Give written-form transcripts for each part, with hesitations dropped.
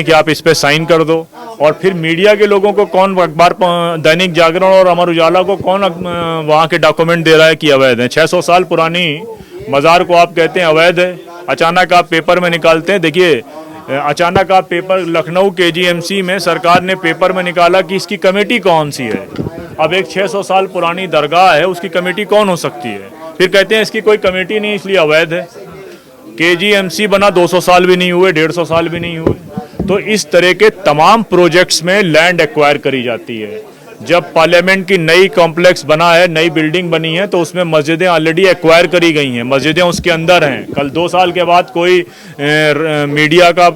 कि आप इस पे साइन कर दो, और फिर मीडिया के लोगों को कौन, अखबार दैनिक जागरण और अमर उजाला को कौन वहाँ के डॉक्यूमेंट दे रहा है कि अवैध है? 600 साल पुरानी मज़ार को आप कहते हैं अवैध है, अचानक आप पेपर में निकालते हैं। देखिए, अचानक आप पेपर, लखनऊ केजीएमसी में सरकार ने पेपर में निकाला कि इसकी कमेटी कौन सी है। अब एक 600 साल पुरानी दरगाह है, उसकी कमेटी कौन हो सकती है? फिर कहते हैं इसकी कोई कमेटी नहीं इसलिए अवैध है। केजीएमसी बना 200 साल भी नहीं हुए, 150 साल भी नहीं हुए। तो इस तरह के तमाम प्रोजेक्ट्स में लैंड एक्वायर करी जाती है। जब पार्लियामेंट की नई कॉम्प्लेक्स बना है, नई बिल्डिंग बनी है, तो उसमें मस्जिदें ऑलरेडी एक्वायर करी गई हैं, मस्जिदें उसके अंदर हैं। कल 2 साल के बाद कोई मीडिया का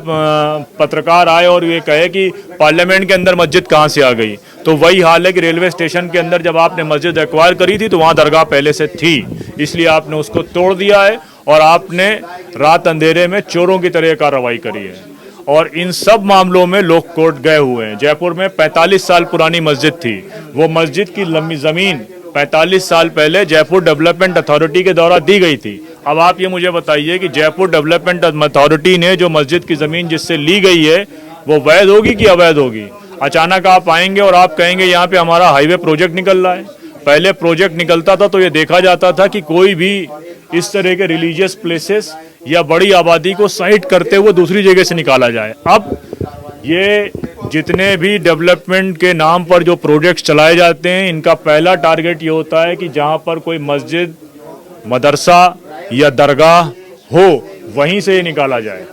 पत्रकार आए और ये कहे कि पार्लियामेंट के अंदर मस्जिद कहाँ से आ गई, तो वही हाल है कि रेलवे स्टेशन के अंदर जब आपने मस्जिद एक्वायर करी थी तो वहाँ दरगाह पहले से थी, इसलिए आपने उसको तोड़ दिया है और आपने रात अंधेरे में चोरों की तरह कार्रवाई करी है। और इन सब मामलों में लोग कोर्ट गए हुए हैं। जयपुर में 45 साल पुरानी मस्जिद थी, वो मस्जिद की लंबी ज़मीन 45 साल पहले जयपुर डेवलपमेंट अथॉरिटी के द्वारा दी गई थी। अब आप ये मुझे बताइए कि जयपुर डेवलपमेंट अथॉरिटी ने जो मस्जिद की ज़मीन जिससे ली गई है वो वैध होगी कि अवैध होगी? अचानक आप आएंगे और आप कहेंगे यहाँ पे हमारा हाईवे प्रोजेक्ट निकल रहा है। पहले प्रोजेक्ट निकलता था तो ये देखा जाता था कि कोई भी इस तरह के रिलीजियस प्लेसेस या बड़ी आबादी को साइट करते हुए दूसरी जगह से निकाला जाए। अब ये जितने भी डेवलपमेंट के नाम पर जो प्रोजेक्ट्स चलाए जाते हैं, इनका पहला टारगेट ये होता है कि जहाँ पर कोई मस्जिद, मदरसा या दरगाह हो वहीं से ये निकाला जाए।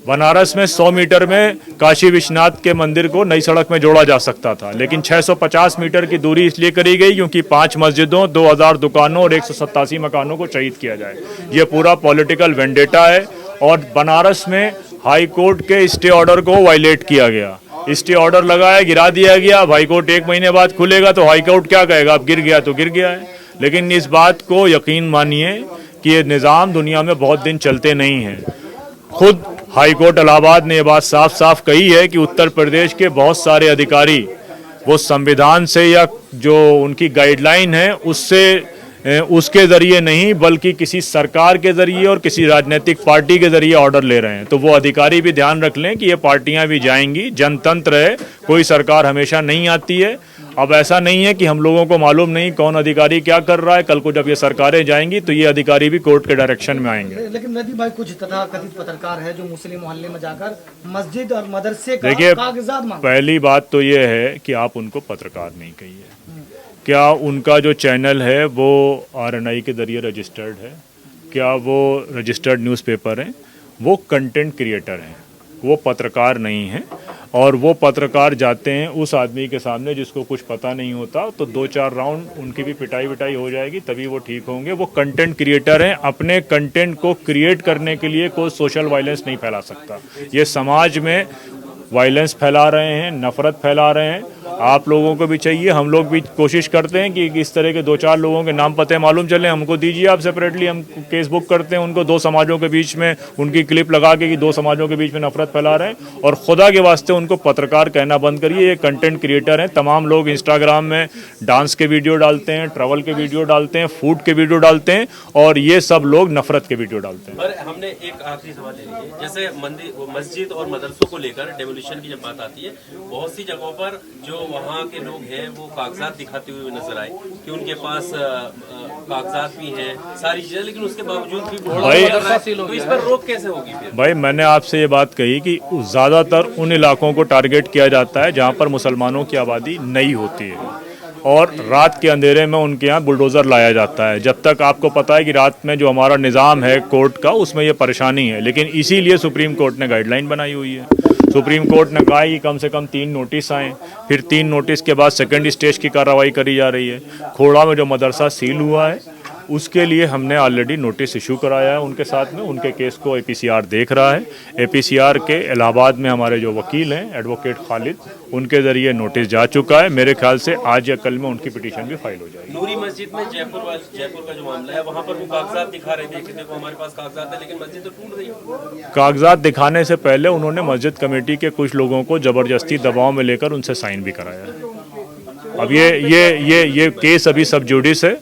बनारस में 100 मीटर में काशी विश्वनाथ के मंदिर को नई सड़क में जोड़ा जा सकता था, लेकिन 650 मीटर की दूरी इसलिए करी गई क्योंकि 5 मस्जिदों, 2000 दुकानों और 187 मकानों को शहीद किया जाए। ये पूरा पॉलिटिकल वेंडेटा है। और बनारस में हाई कोर्ट के स्टे ऑर्डर को वायलेट किया गया, स्टे ऑर्डर लगाया, गिरा दिया गया। अब हाई कोर्ट 1 महीने बाद खुलेगा तो हाई कोर्ट क्या कहेगा? अब गिर गया तो गिर गया है। लेकिन इस बात को यकीन मानिए कि ये निज़ाम दुनिया में बहुत दिन चलते नहीं हैं। खुद हाई कोर्ट इलाहाबाद ने ये बात साफ साफ कही है कि उत्तर प्रदेश के बहुत सारे अधिकारी वो संविधान से या जो उनकी गाइडलाइन है उसके ज़रिए नहीं बल्कि किसी सरकार के ज़रिए और किसी राजनीतिक पार्टी के ज़रिए ऑर्डर ले रहे हैं। तो वो अधिकारी भी ध्यान रख लें कि ये पार्टियां भी जाएंगी, जनतंत्र है, कोई सरकार हमेशा नहीं आती है। अब ऐसा नहीं है कि हम लोगों को मालूम नहीं कौन अधिकारी क्या कर रहा है। कल को जब ये सरकारें जाएंगी तो ये अधिकारी भी कोर्ट के डायरेक्शन में आएंगे। लेकिन मेहदी भाई, कुछ तथाकथित पत्रकार है जो मुस्लिम मोहल्ले में जाकर मस्जिद और मदरसे का कागजात मांगते। पहली बात तो ये है कि आप उनको पत्रकार नहीं कहिए। क्या उनका जो चैनल है वो RNI के जरिए रजिस्टर्ड है? क्या वो रजिस्टर्ड न्यूज़पेपर हैं? वो कंटेंट क्रिएटर हैं, वो पत्रकार नहीं हैं। और वो पत्रकार जाते हैं उस आदमी के सामने जिसको कुछ पता नहीं होता, तो 2-4 राउंड उनकी भी पिटाई विटाई हो जाएगी, तभी वो ठीक होंगे। वो कंटेंट क्रिएटर हैं, अपने कंटेंट को क्रिएट करने के लिए कोई सोशल वायलेंस नहीं फैला सकता। ये समाज में वायलेंस फैला रहे हैं, नफरत फैला रहे हैं। आप लोगों को भी चाहिए, हम लोग भी कोशिश करते हैं कि इस तरह के 2-4 लोगों के नाम पते मालूम चले, हमको दीजिए आप सेपरेटली, हम केस बुक करते हैं उनको। 2 समाजों के बीच में उनकी क्लिप लगा के कि 2 समाजों के बीच में नफरत फैला रहे हैं। और खुदा के वास्ते उनको पत्रकार कहना बंद करिए, ये कंटेंट क्रिएटर हैं। तमाम लोग इंस्टाग्राम में डांस के वीडियो डालते हैं, ट्रैवल के वीडियो डालते हैं, फूड के वीडियो डालते हैं, और ये सब लोग नफरत के वीडियो डालते हैं। और हमने एक आखिरी सवाल ले लीजिए, जैसे मस्जिद और मदरसों को लेकर डेमोलिशन की जब बात आती है, बहुत सी जगहों पर जो वहाँ के लोग हैं वो कागजात दिखाते हुए नजर आए कि उनके पास कागजात भी हैं, सारी चीजें, लेकिन उसके बावजूद भी तो इस पर रोक कैसे होगी फिर? भाई, मैंने आपसे ये बात कही कि ज़्यादातर उन इलाकों को टारगेट किया जाता है जहाँ पर मुसलमानों की आबादी नहीं होती है, और रात के अंधेरे में उनके यहाँ बुलडोज़र लाया जाता है। जब तक आपको पता है कि रात में जो हमारा निज़ाम है कोर्ट का, उसमें ये परेशानी है। लेकिन इसीलिए सुप्रीम कोर्ट ने गाइडलाइन बनाई हुई है। सुप्रीम कोर्ट ने कहा कि कम से कम 3 नोटिस आए, फिर 3 नोटिस के बाद सेकंड स्टेज की कार्रवाई करी जा रही है। खोड़ा में जो मदरसा सील हुआ है उसके लिए हमने ऑलरेडी नोटिस इशू कराया है उनके साथ में, उनके केस को APCR देख रहा है। APCR के इलाहाबाद में हमारे जो वकील हैं एडवोकेट खालिद, उनके ज़रिए नोटिस जा चुका है। मेरे ख्याल से आज या कल में उनकी पिटीशन भी फाइल हो जाएगी। नूरी मस्जिद में जयपुर का जो मामला है, वहाँ पर वो कागजात दिखा रहे थे कि देखो हमारे पास कागजात है, लेकिन मस्जिद तो टूट गई। कागजात दिखाने से पहले उन्होंने मस्जिद कमेटी के कुछ लोगों को ज़बरदस्ती दबाव में लेकर उनसे साइन भी कराया है। अब ये केस अभी सब जुडिस है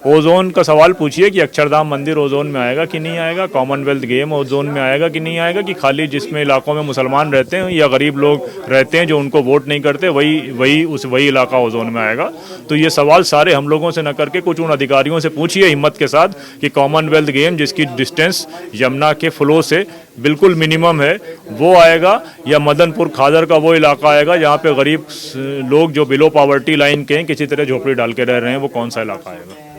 ओजोन का सवाल पूछिए कि अक्षरधाम मंदिर ओजोन में आएगा कि नहीं आएगा, कॉमनवेल्थ गेम ओजोन में आएगा कि नहीं आएगा, कि खाली जिसमें इलाकों में मुसलमान रहते हैं या गरीब लोग रहते हैं जो उनको वोट नहीं करते वही इलाका ओजोन में आएगा। तो ये सवाल सारे हम लोगों से न करके कुछ उन अधिकारियों से पूछिए हिम्मत के साथ कि कॉमनवेल्थ गेम जिसकी डिस्टेंस यमुना के फ्लो से बिल्कुल मिनिमम है वो आएगा, या मदनपुर खादर का वो इलाका आएगा जहाँ पे गरीब लोग जो बिलो पॉवर्टी लाइन के हैं किसी तरह झोपड़ी डाल के रह रहे हैं, वो कौन सा इलाका आएगा।